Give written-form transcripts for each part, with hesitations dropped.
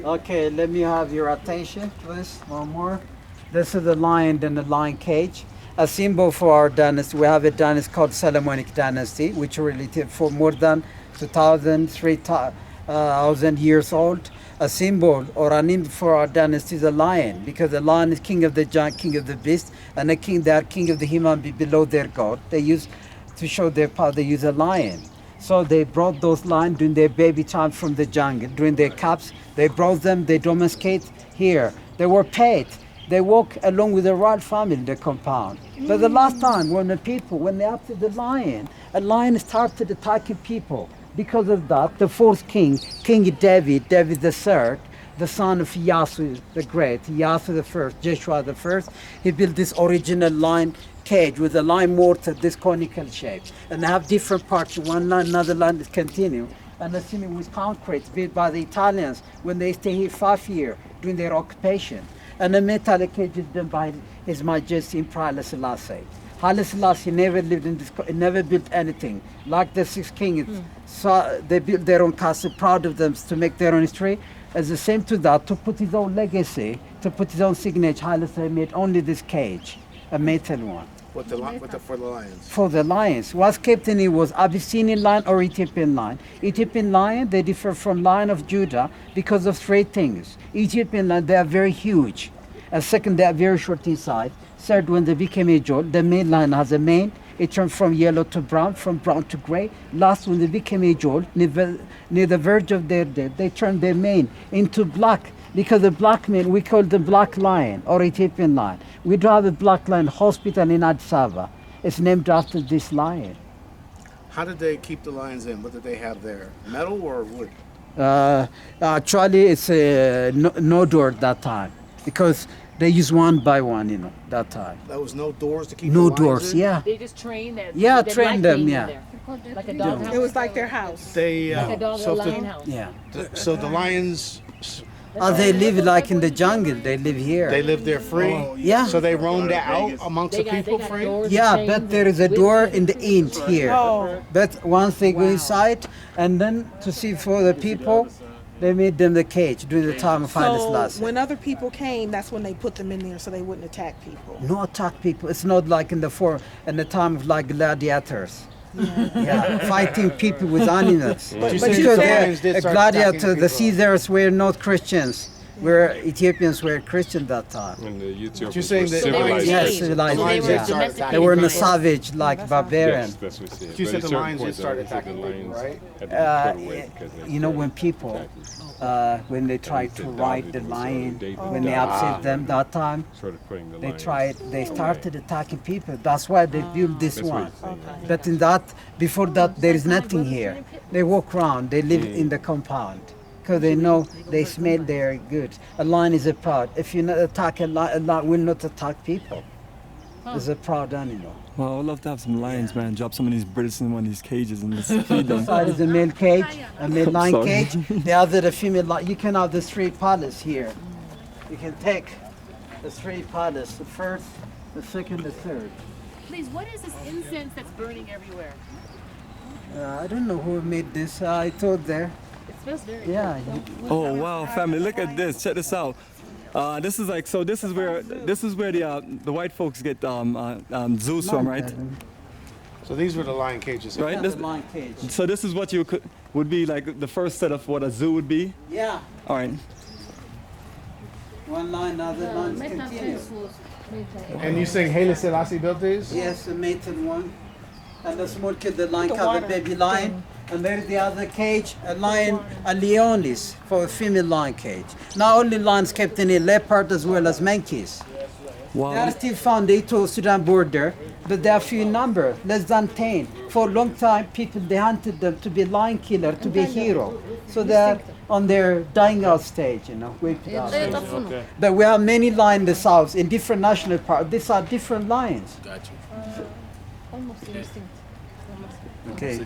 Okay, let me have your attention, please. One more. This is the lion in the lion cage. A symbol for our dynasty. We have a dynasty called Solomonic Dynasty, which related for more than 2,000, 3,000 years old. A symbol or a name for our dynasty is a lion, because the lion is king of the giant, king of the beast, and the king, they are king of the human below their god. They use, to show their power, they use a lion. So they brought those lions during their baby time from the jungle, during their cubs. They brought them, they domesticate here. They were paid. They walk along with the royal family in the compound. But the last time when they after the lion, a lion started attacking people. Because of that, the fourth king, King David the third, the son of Yasu the Great, Yasu the first, Joshua the first, he built this original lion cage with a lion mortar, this conical shape. And they have different parts, one line, another line is continue. And the ceiling with concrete built by the Italians when they stay here 5 years during their occupation. And the metal cage is done by His Majesty Emperor Haile Selassie. Haile Selassie never lived in this, never built anything. Like the six kings, so they built their own castle, proud of them to make their own history. As the same to that, to put his own legacy, to put his own signature, Haile Selassie made only this cage, a metal one. For the lions? For the lions. What's kept in it was Abyssinian lion or Ethiopian lion. Ethiopian lion, they differ from lion of Judah because of three things. Ethiopian lion, they are very huge. And second, they are very short inside. Third, when they became adult, the male lion has a mane. It turned from yellow to brown, from brown to gray. Last, when they became adult, near the verge of their death, they turned their mane into black. Because the black man, we call the black lion or Ethiopian lion. We do have a black lion hospital in Addis Ababa. It's named after this lion. How did they keep the lions in? What did they have there? Metal or wood? Actually, it's no door at that time, because they use one by one, that time. There was no doors to keep no the lions doors, in? yeah. They just trained them. Yeah, trained them, yeah. Like a dog house. It was like their house. They, Like a dog so, lion house. Yeah. so the lions, They live like in the jungle. They live here. they lived there free? Yeah. So they roamed out amongst the people free? Yeah, but there is a door in the end here. Oh. But once they go inside, and then to see for the people, they made them the cage during the time of Haile So Selassie. when other people came, that's when they put them in there so they wouldn't attack people. No attack people. It's not like in the time of like gladiators. Yeah, fighting people with animals. But you Because said the lions did a start gladiator, attacking the people. Caesars were not Christians. Where Ethiopians were Christian that time. And the Ethiopians You're saying were that- civilized. Yes, people. civilized. The lions yeah. did start attacking They were in a people. savage, like barbarian. Yes, that's what it said. You But said at the certain lions point, did start they said attacking the people, lions right? had to be put away because they When started people, attacking. when they tried to David ride the was, lion, David when they died. upset them that time, Sort of putting the they lions started attacking people. That's why they built this That's one. what it's saying. But in that, before that, there is nothing here. They walk around, they live in the compound. Because they know, they smell they're good. A lion is a proud. If you not attack a lion will not attack people. It's a proud animal. Well, I'd love to have some lions, man. Drop some of these British in one of these cages and just feed them. One side is a male cage, a male lion Sorry. cage. The other, the female lion. You can have the three palace here. You can take the three palace, the first, the second, the third. Please, what is this incense that's burning everywhere? I don't know who made this. I thought there. It smells very Yeah. Oh wow, family! Look at this. Check this out. This is like so. This is where the white folks get zoos from, right? So these were the lion cages. Right. Yeah, This, the lion cage. so this is what would be like the first set of what a zoo would be. Yeah. All right. One line, other lines continue. And you saying Haile Selassie built these? Yes, the mated one. And the small kid, the lion The covered water baby lion. And there's the other cage, a lion, a leonis for a female lion cage. Not only lions kept in a leopard as well as monkeys. They are Wow. still found the Ethio-Sudan border, but they are few in number, less than 10. For a long time, people, they hunted them to be lion killer, to be a hero. So they are on their dying out stage, wiped out. But we have many lions in the south, in different national parks. These are different lions. Got you. almost extinct. Okay.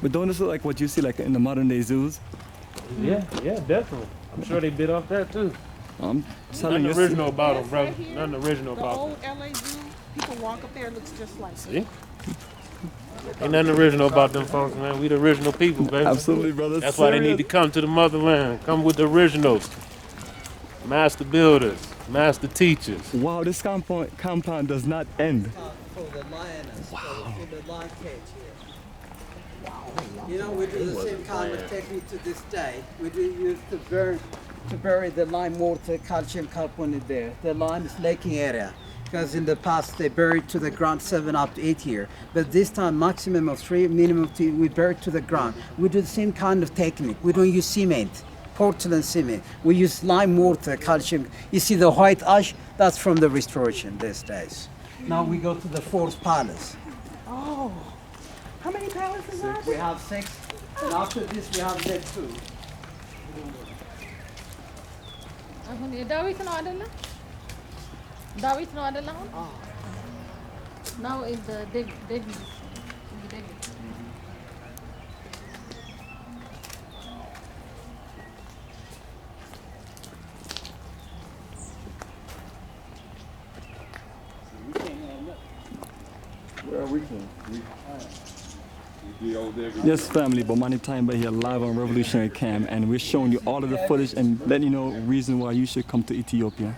But don't this look like what you see like in the modern day zoos? Yeah, definitely. I'm sure they bit off that too. I'm telling you. Nothing original about them, bro. Nothing original The about old LA Zoo, people walk up there, it looks just like it. them. See? Ain't nothing original about them folks, man. We the original people, baby. Absolutely, brother. That's why they need to come to the motherland. Come with the originals. Master builders, master teachers. Wow, this compound does not end. For the lioness, for the lion cage here. You know, we do the same kind of technique to this day. We do use to bury the lime mortar, calcium carbonate there. The lime is laking area. Because in the past they buried to the ground 7 up to 8 years. But this time maximum of 3, minimum 2, we bury to the ground. We do the same kind of technique. We don't use cement, Portland cement. We use lime mortar, calcium. You see the white ash, that's from the restoration these days. Now we go to the 4th palace. Oh, how many palaces are We there? have 6, and after this we have the 2. David no adala. David no adala. Now is the David. Well, we be over there. Yes, family, but money time by here live on Revolutionary Cam, and we're showing you all of the footage and letting you know reason why you should come to Ethiopia.